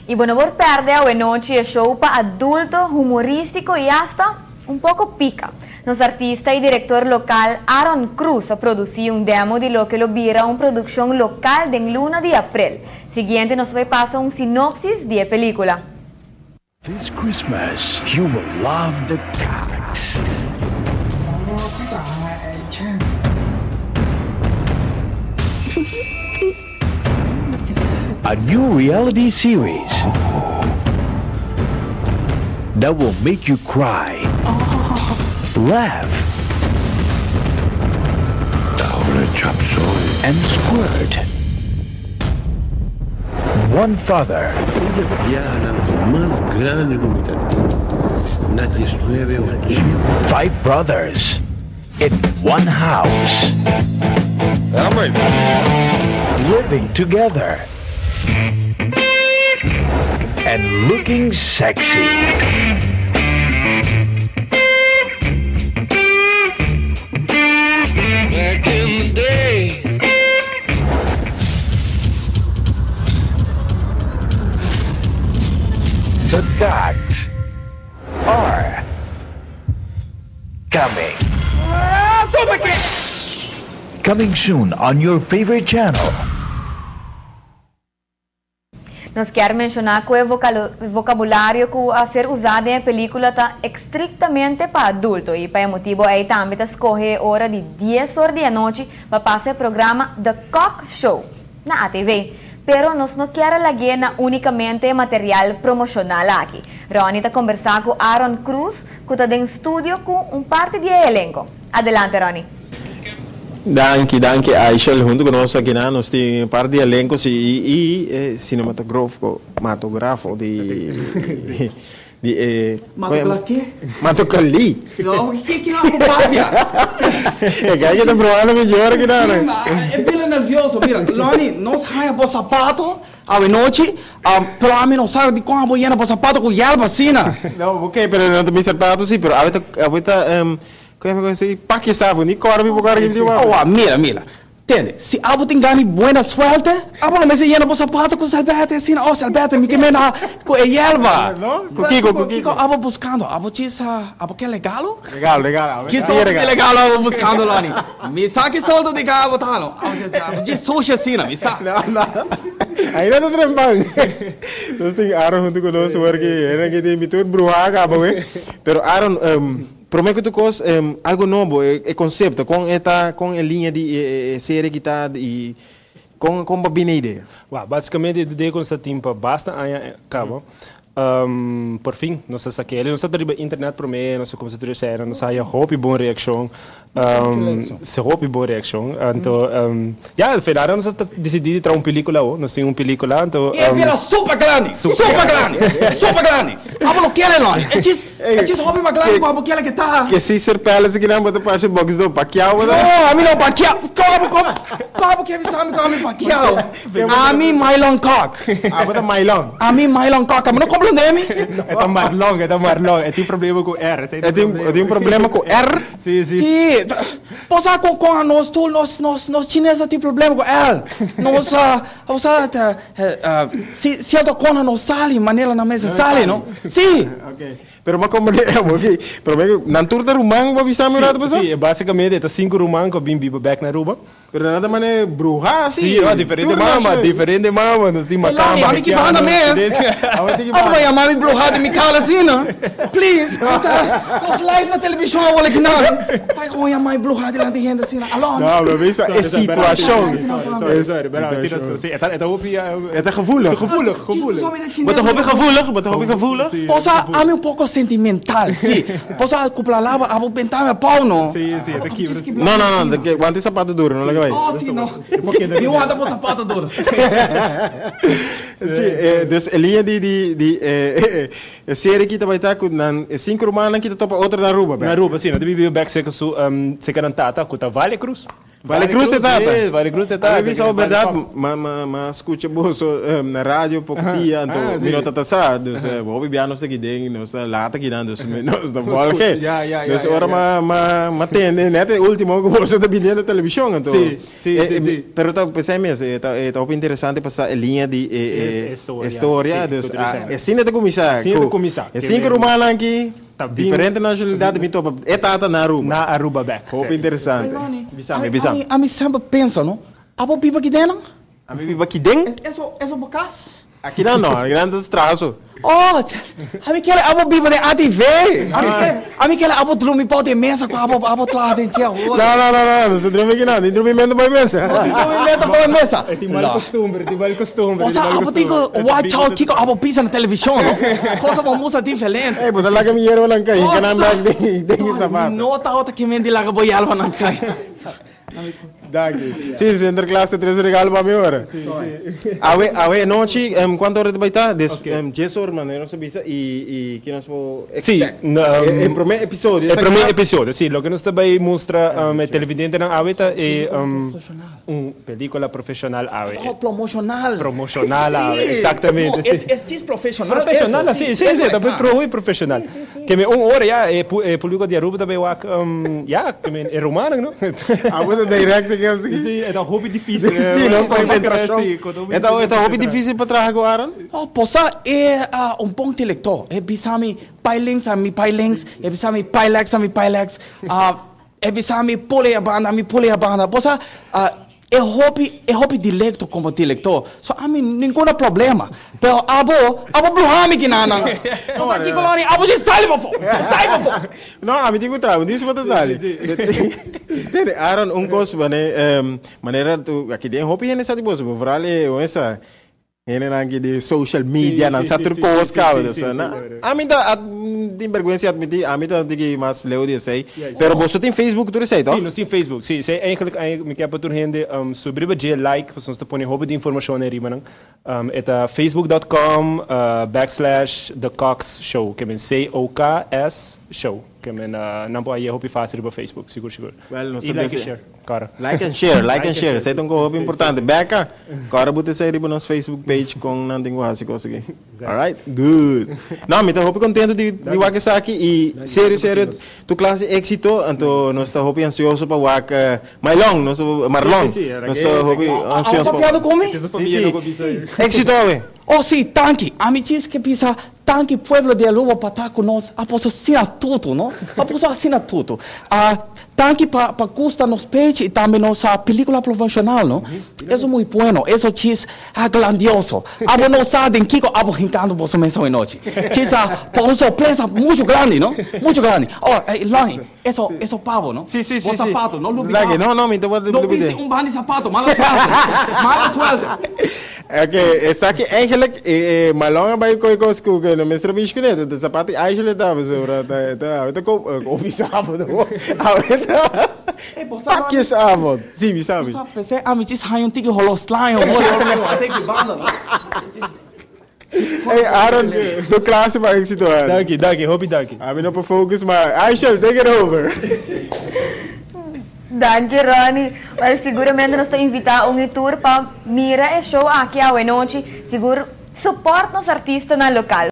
Y bueno, por tarde a noche es show para adulto, humorístico y hasta un poco pica. Nuestro artista y director local Aaron Cruz ha producido un demo de lo que lo vira una producción local de luna de abril. Siguiente nos pasa un sinopsis de película. This Christmas, you will love the cats. A new reality series that will make you cry, laugh, and squirt. One father, five brothers in one house, living together and looking sexy. Back in the day. The gods are coming. Coming soon on your favorite channel. Nos quer mencionar que o vocabulário que a ser usado em película está estrictamente para adulto e para motivo aí também está escolher hora de 10 horas da noite para passar o programa The Cock Show na ATV. Pero nós não queremos laguena unicamente material promocional aqui. Ronnie está conversando com Aaron Cruz, que está em estúdio com parte do elenco. Adelante, Ronnie. Danke. Aishel, junto conosco aqui nós temos um par de elencos e cinematográfico de Matocali. O que é uma bobagem? É que aí está provando melhor aqui não. É bem nervioso, mira. Loni, nós raia sapato à noite, para mim não sabe de como boiana por sapato com yalba assim. Não, ok, pero não tem sapato sim, pero ahorita como é que Paquistão, nem corre por corre que oh, mira. Entende? Se abo tem ganho boa suerte, abo não me se llena por sapato com salbete assim, oh salbete, me que me na com yalba. Com Kiko. Abo buscando, abo tisa, abo que legal? Legal. Que legal abo buscando Loni. Me saque soldo de cabo talo. Abo de sushi assim, me saque. Não. Aí não tem bang. Nós tem Aaron junto conosco porque era que tem mitur bruhaga, babe. Pero Aaron prometo que tu cos algo novo, é conceito com a linha de série que está e com a bem ideia. Basicamente, de com essa tempo basta acaba. Por fim, nós saquele, nós temos internet para mim, nós como se tudo era, nós aí hope boa reação, se hope boa reação, então, no final nós decidimos trazer uma película ou, nós temos uma película, então. É pela super grande. Abo não quer Loni. É diz hobby mais grande, abo quer que tá. Que se ser pelas que não botar para box do Pacquiao, não? A mim não Pacquiao. Como que sabe como é Pacquiao? A mim Mylon Cock. Bota Mylon. A mim Mylon Cock, mas não compreende? É Marlon, tem problema com R. Tem problema com R? Sim. Posa com nós chineses tem problema com L. Nós se eu tô com nós sali, maneira na mesa sali, não? Sim. Ok. Pero mas como ok. Pero na turta rumang ba bisa mo rato ba? Sim, basicamente é 5 rumang que bim back na Aruba. Pero nada mané bruja, sim. Diferente mama, nós temos matamba. Mami que banda mes. Amo ya mami bruja de Micala assim, não? Please, nós live na televisão agora que não. Ai como ya mãe bruja de lá de gente assim, alô. Não, mas isso é situação. É gevoelig. Bota gevoelig. Posa ame um pouco sentimental, sim. Posa cupla lava, abo pentar pau não. Sim, aqui. Não, que guante sapato duro, não legal aí. Oh, sim, não. Eu ando com sapato duro. Sim, dus linha de série que vai estar com 5 romanas que topa outra na Aruba. Na Aruba, sim, na Bibi back seca su seca na Tata, com Vale Cruz. Vale Cruz de Tata. Sí, Vale Cruz de Tata. A veces, verdade, mas escuta bolso na rádio pouco dia, então minuto atrasado, dus vou beber nós daqui dentro, nós lá aqui dando, nós da volta. Dus ora ma tende, né? Último que bolso da binha na televisão, então. Sim. Pero tá pensei mesmo, tá muito interessante passar a linha de história, dus é cine de começar. Cine de começar. É cinco romano aqui. Diferente nacionalidade, me topa. É Tata na Aruba. Na Aruba back. Hope interessante. Bisame. Ami sempre pensa, no? Abo pipa aqui dentro? Ami viva aqui dentro? Eso bocas? Aqui não, grandes traços. Oh, ami quer abo pipa de ATV. Ami quer abo dormir pode mesa com abo lá dentro. Não, você dorme aqui não, nem dormimento vai mesa. Dormimento vai mesa. É tipo mal costume, Você abo tico watch out kiko abo pisa na televisão, no? Coisa uma música diferente. Eh, botar lá que me hierro lang kay, kanan bag de sapato. Nota outra que me lá que vou alva não cai. Daqui. Sim, você entra classe de 3 regalos para mim agora. Awe, noite, quanto hora vai estar? 10 horas, mano, eu não sabia e que nós vamos... Sim, el primer episodio. El primer episodio, sí. Lo que nos também mostra el televidente na Aveta é película profissional Ave. Oh, promocional. Promocional Ave, exatamente. É profissional. Profissional, sim, também muito profissional. Que me hora já é público de Aruba também já que me é romano, não? Agora direct que eu sei. Sim, é um hobby difícil. Sim, não concentração. É um hobby difícil para trabalhar agora. Oh, posa é bom intelectual. É bisami pailinks a mi pailinks, é bisami pailex a mi pailex. É bisami pule a banda. Posa é hobby dilecto como dilector. So a mim nenhum problema. Pero abo bluhami que nana. Posa aqui coloni, abo se sai para fora. Não, a mim digo trago, disso para sali. Tem Aaron coisa, maneira tu aqui tem hobby nessa tipo, vrale ou essa aqui de social media, não sabe tudo coisa causa, a mim dá tem vergonha admitir, a mim dá de mais leu de sei. Pero você tem Facebook tu sei, tá? Sim, nós tem Facebook. Sim, sei eigenlijk me quer para gente sobre o like, nós está põe hobby de informação aí, mano. É facebook.com/The Cox Show, que é COKS Show. Que não pode hobby fácil para Facebook, seguro. Well, não sei like e share. Cara. Like and share. Sei tão hobby importante. Beca, cara, bota sair para nosso Facebook page com não tem quase coisa aqui. Alright, good. Não, me tá hobby contente de waka aqui e sério, tu classe éxito, então nós está hobby ansioso para waka Marlon, nós está hobby ansioso. Copiado como? Éxito, ué. Oh, sim, tanque. A mim diz que pisa tanque pueblo de Aruba para estar conosco. A posso assinar tudo, não? A posso assinar tudo. Tanque para custa nos page e também nossa película profissional, não? Isso é muito bueno. Isso diz grandioso. Abo não sabe em que abo rincando você menção em noite. Diz por surpresa muito grande, não? Muito grande. Oh, Lani, isso pavo, não? Sim. O sapato, não lubide. Não, me então vou lubide. Bando de sapato, mala suelta. É que essa aqui eigenlijk malonga bij koos koeken en meestal bisch kunnen de sapati eigenlijk daar zo dat koop sábado pakjesavond zie wie sabe pensei a mim diz hai um tigre holostline até que banda Hey Aaron do classe vai esse doar Daqui, hobby daqui. A mim não para focus mas Aishel take it over. Danke, Ronnie. Well, seguramente nós estamos invitar tour para mirar o show aqui à noite. Seguro, suporte nos artistas na local.